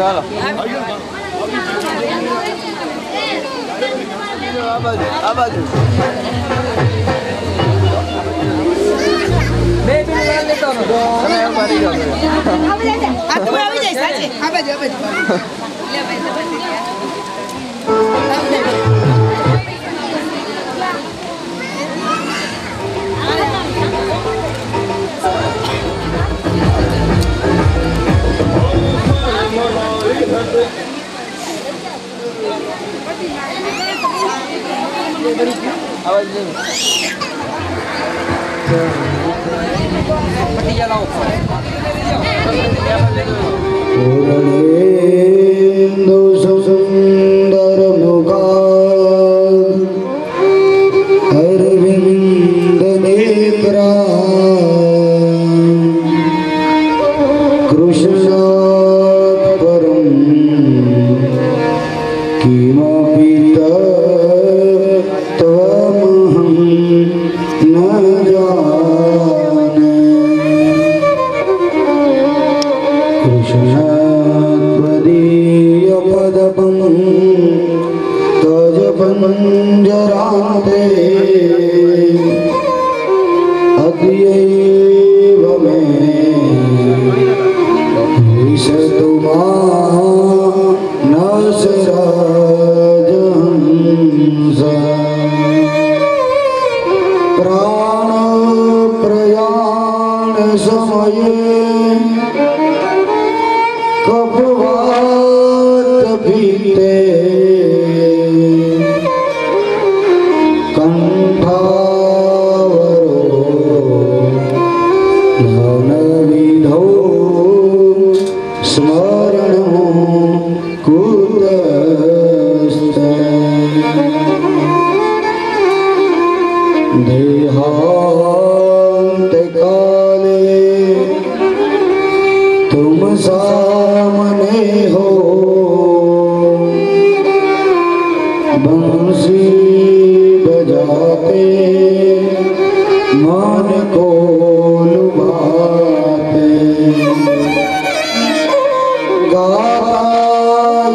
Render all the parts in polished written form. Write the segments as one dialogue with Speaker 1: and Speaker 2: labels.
Speaker 1: હાલો આ બાજુ બે બિલ લેતો નો તમે એમ પાડી જાવ આ તો આવી જાય સાચે આ બાજુ લે आवाज नहीं पट्टी जलाओ सुंदर मुखा अरविंद नेत्रा कृष्ण परम किमपि पंजराते अद्यैव मे विशतुमा नसराजहंस प्राण प्रयाण समये कपवात भीते देहांत काले तुम सामने हो बंसी बजाते मन को लुभाते गाता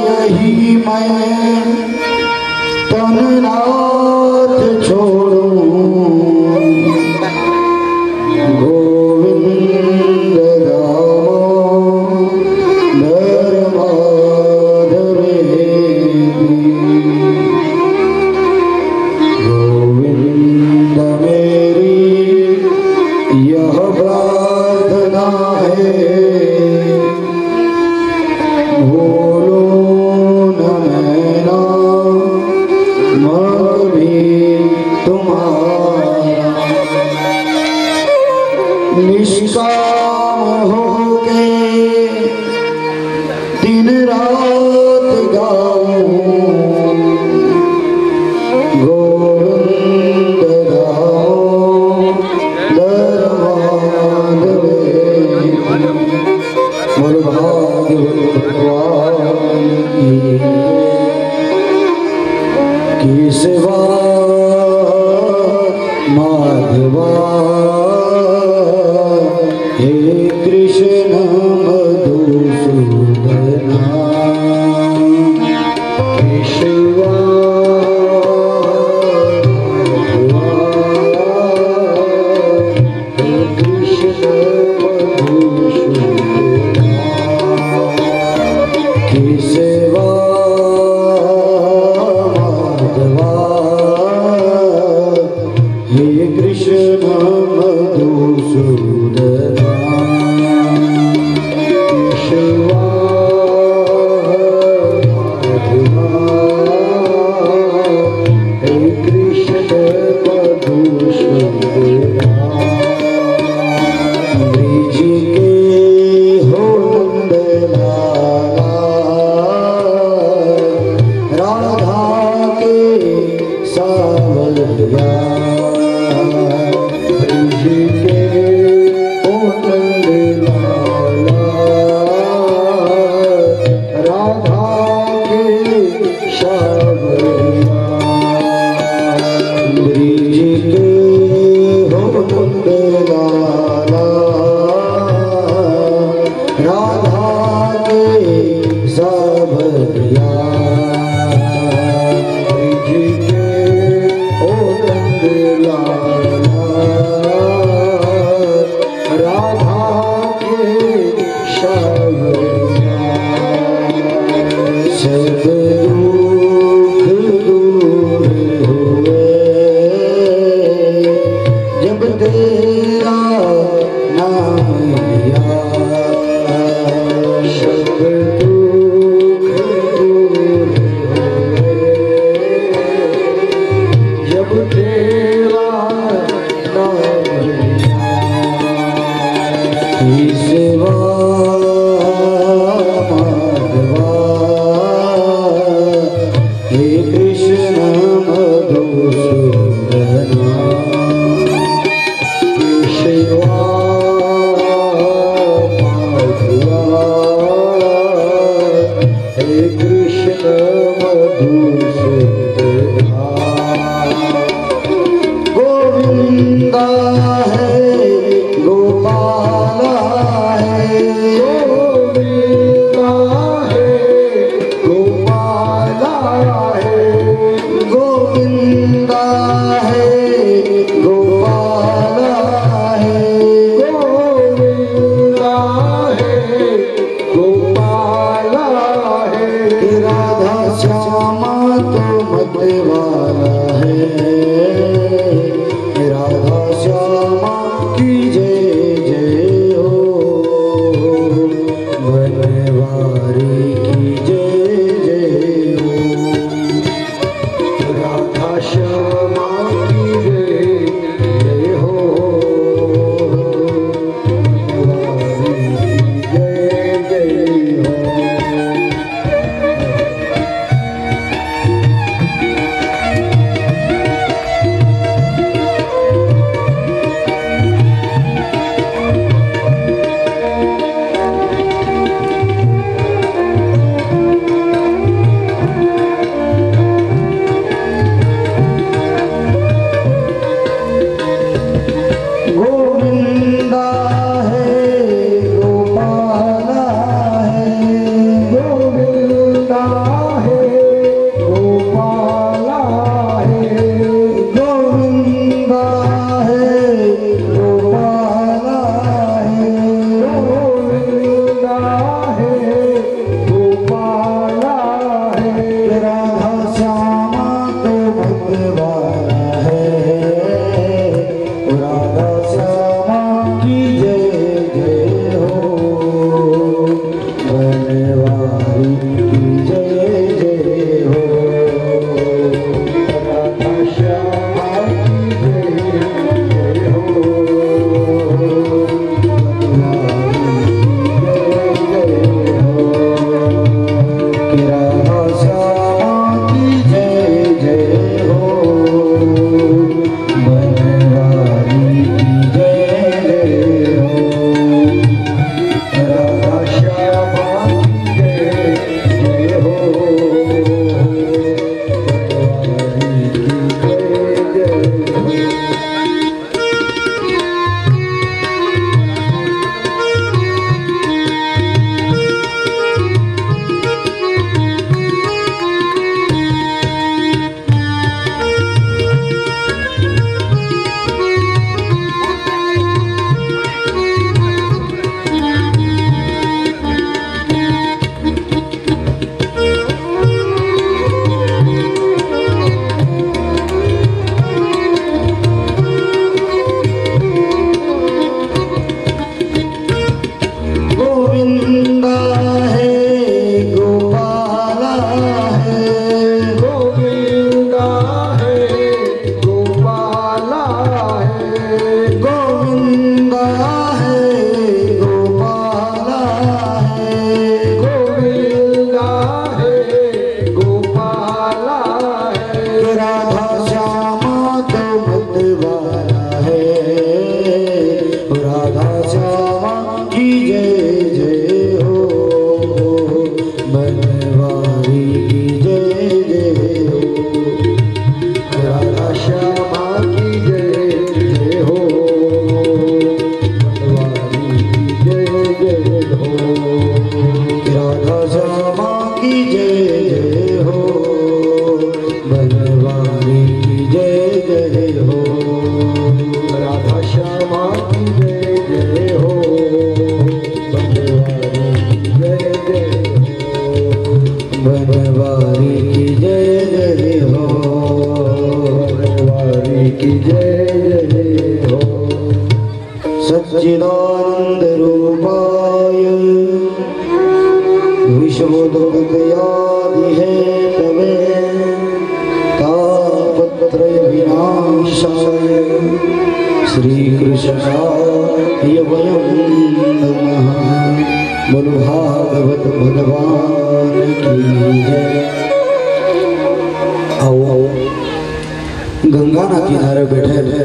Speaker 1: यही मैं तन नाथ छोड़ूं गोविंद दामोदर माधवे गोविंद मेरी यह प्रार्थना है भूलो न मैना मग भी तुम्हारा निष्काम होके दिन रात गाऊं गोविंद दामोदर माधवे मोर भाग्यवान की सेवा माधवा हे कृष्ण मधुसूदना केशवा हे कृष्ण मधुसूदना केशवा माधवा हे कृष्ण मधुसूदना
Speaker 2: मत वाला है राधा श्यामा की जय जय हो बनवारी की जय जय हो राधा श्यामा की जय जय हो बनवारी की जय जय हो।
Speaker 3: सच्चिदानंद रूपाय विश्वोदयादि है तवे तापत्रय विनाशाय श्री कृष्णाय वयं नमः। बोलो भागवत भगवान की जय। आओ आओ गंगा ना किनारे बैठे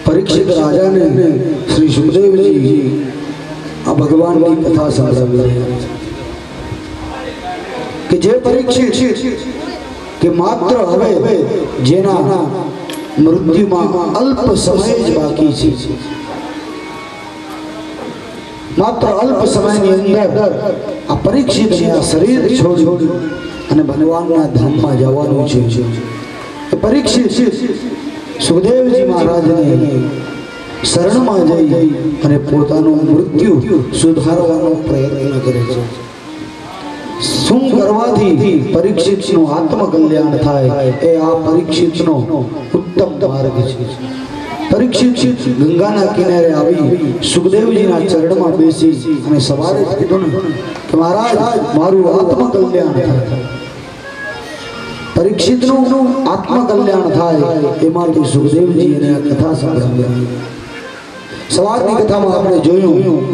Speaker 3: परीक्षित राजा ने श्री सुखदेव जी आ भगवान की कथा संभळावी कि जे परीक्षित के मात्र हवे जेना मृत्यु में अल्प समय ज बाकी छे, मात्र अल्प समय ની અંદર આ પરીક્ષિત ને આ શરીર છોડી અને ભગવાનના ધામમાં જવાનું છે। પરીક્ષિત सुखदेव जी महाराज ने शरण में जई પોતાનું મૃત્યુ સુધારવાનો પ્રયત્ન કરે છે। શું કરવાથી પરીક્ષિતનું આત્મકલ્યાણ થાય એ આ પરીક્ષિતનો ઉત્તમ માર્ગ છે. પરીક્ષિત ગંગાના કિનારે આવી સુખદેવજીના ચરણમાં બેસી અને સવારે જ કીધું ને કે મહારાજ મારું આત્મકલ્યાણ થાય. પરીક્ષિતનું આત્મકલ્યાણ થાય એ માટે સુખદેવજી એને આ કથા સંભળાવી. સવારની કથામાં આપણે જોયું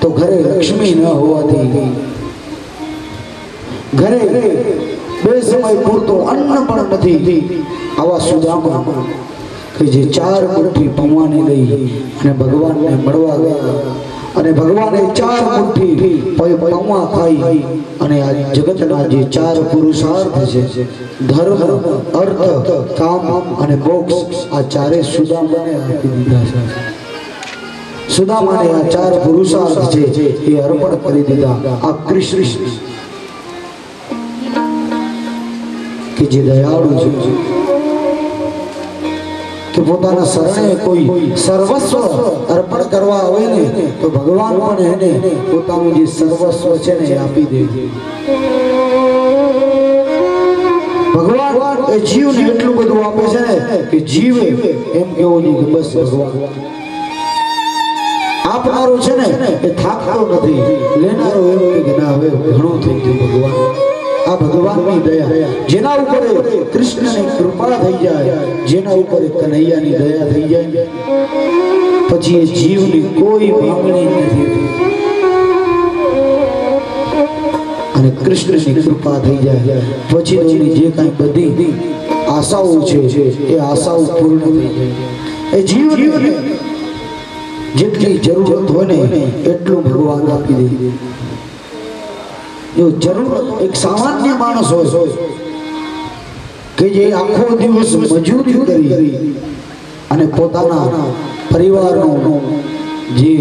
Speaker 3: તો ઘરે લક્ષ્મી ન હોવાથી ઘરે બે સમય પૂરતું અન્ન પણ નથી. આવા સુદામા કે જે 4 મુઠ્ઠી પૌવાની લઈ અને ભગવાનને મળવા ગયા અને ભગવાને 4 મુઠ્ઠી પૌવા ખાઈ અને આ જગતના જે 4 પુરુષાર્થ છે ધર્મ અર્થ કામ અને મોક્ષ આ ચારે સુદામાને આપી દીધા છે. સુદામાને આ 4 પુરુષાર્થ છે એ અર્પણ કરી દીધા આ કૃષ્ણ કે જે દયાળુ છે કે પોતાના શરણે કોઈ સર્વસ્વ અર્પણ કરવા આવે ને તો ભગવાન પણ એને પોતાનું જે સર્વસ્વ છે ને એ આપી દે. ભગવાન એ જીવને એટલું બધું આપે છે ને કે જીવ એમ કેવો નહીં કે બસ ભગવાન આપનારો છે ને એ થાકતો નથી. લેનારો એમ કે ના હવે ઘણું થઈ ગયું ભગવાન. આ ભગવાનની દયા જેના ઉપર કૃષ્ણની કૃપા થઈ જાય જેના ઉપર કનૈયાની દયા થઈ જાય પછી એ જીવની કોઈ માંગણી નથી અને કૃષ્ણની કૃપા થઈ જાય પછી એની જે કાંઈ બધી આશાઓ છે એ આશાઓ પૂર્ણ થઈ જાય. એ જીવને જેટલી જરૂરત હોય ને એટલું ભગવાન આપી દે. જો જરૂર એક સામાન્ય માણસ હોય કે જે આખો દિવસ મજૂરી કરી અને પોતાના પરિવારનો જે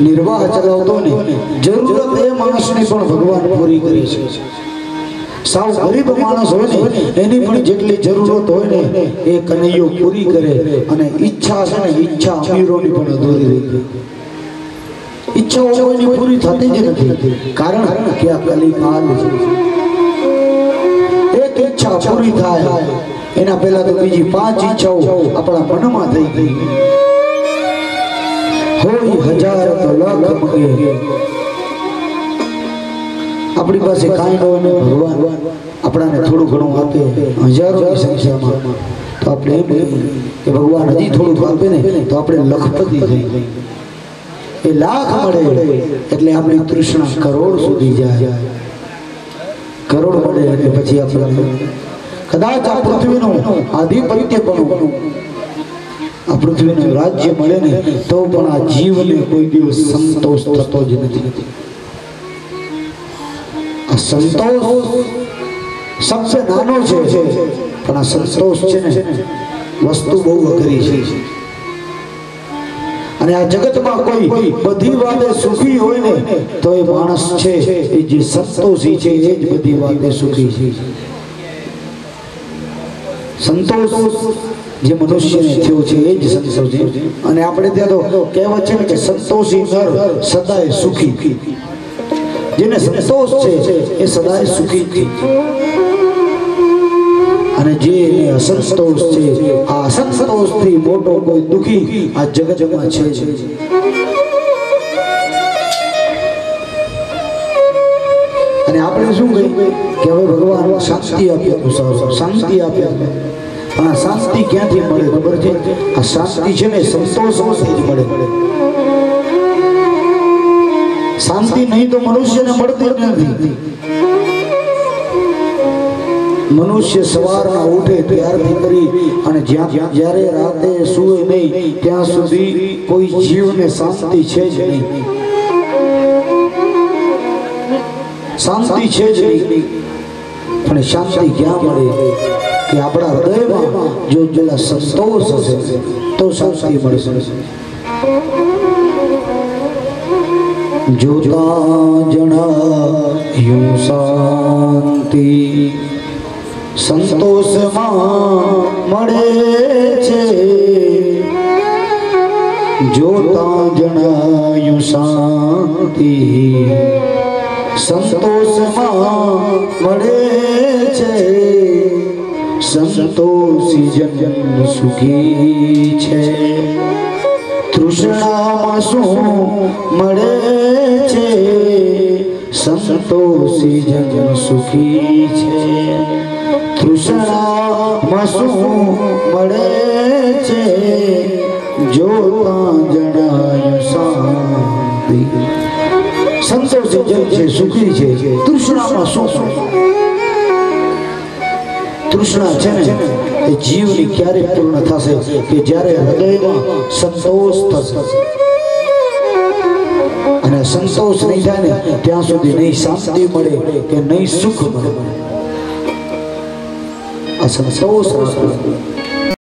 Speaker 3: નિર્વાહ ચલાવતો ને જરૂરત એ માણસની પણ ભગવાન પૂરી કરી છે. સાવ ગરીબ માણસ હોય ને એની પણ જેટલી જરૂરત હોય ને એ કનૈયો પૂરી કરે અને ઈચ્છા છે ને ઈચ્છા અમીરોની પણ અધૂરી રહી ગઈ. ઈચ્છાઓ કોઈની પૂરી થતી જ નથી કારણ કે આ કલિકાલ છે. એક ઈચ્છા પૂરી થાય એના પહેલા તો બીજી 5 ઈચ્છાઓ આપણા મનમાં થઈ ગઈ. હોય 1000 તો લાખ મગે આપણી પાસે કાંઈ ન હોય ને ભગવાન આપણાને થોડું ઘણું આપે હજારોની સંખ્યામાં તો આપણે એમ કે ભગવાન હજી થોડું આપે ને તો આપણે લખપતિ થઈ ગઈ. એ લાખ મળે એટલે આપણી તૃષ્ણા કરોડ સુધી જાય. કરોડ મળે એટલે પછી આપણે કદાચ આ પૃથ્વીનું આધિપત્ય પણ આ પૃથ્વીનું રાજ્ય મળે ને તો પણ આ જીવને કોઈ દિવસ સંતોષ થતો જ નથી. આ સંતોષ સબસે નાનો છે પણ આ સંતોષ છે ને વસ્તુ બહુ અઘરી છે. અને આ જગતમાં કોઈ બધી વાતે સુખી હોય ને તો એ માણસ છે એ જે સંતોષી છે એ જ બધી વાતે સુખી છે. સંતોષ જે મનુષ્યને થયો છે એ જ સંતોષ છે. અને આપણે ત્યાં તો કહેવત છે કે સંતોષી નર સદાય સુખી. જેને સંતોષ છે એ સદાય સુખી છે અને જે અસંતોષ છે આ અસંતોષથી મોટો કોઈ દુખી આ જગતમાં છે. અને આપણે શું કહીએ કે હવે ભગવાન શાંતિ આપે તો સારું શાંતિ આપે પણ આ શાંતિ ક્યાંથી મળે ખબર છે? આ શાંતિ છે ને સંતોષમાંથી જ મળે. શાંતિ નહીં તો મનુષ્યને મળતી જ નથી. મનુષ્ય સવારના ઉઠે ત્યારથી કરી અને જ્યારે રાતે સૂવે નહીં ત્યાં સુધી કોઈ જીવને શાંતિ છે જ નહીં. શાંતિ છે જ નહીં પણ શાંતિ ક્યાં મળે કે આપણા હૃદયમાં જો પેલા સંતોષ હશે તો શાંતિ મળશે. જોતા જણાયું શાંતિ સંતોષમાં મળે છે. જોતા જણાયું શાંતિ સંતોષમાં મળે છે સંતોષી જન સુખી છે તૃષ્ણામાં શું મળે છે સંતોષી જન સુખી છે તૃષ્ણામાં શું મળે છે જોતા જણાય શાંતિ સંતોષી જન છે સુખી છે તૃષ્ણામાં શું તૃષ્ણા છે ને એ જીવની ક્યારે પૂર્ણ થશે કે જ્યારે હૃદયમાં સંતોષ થશે અને સંતોષ નહીં થાય ને ત્યાં સુધી નહીં શાંતિ મળે કે નહીં સુખ મળે આ સંતોષ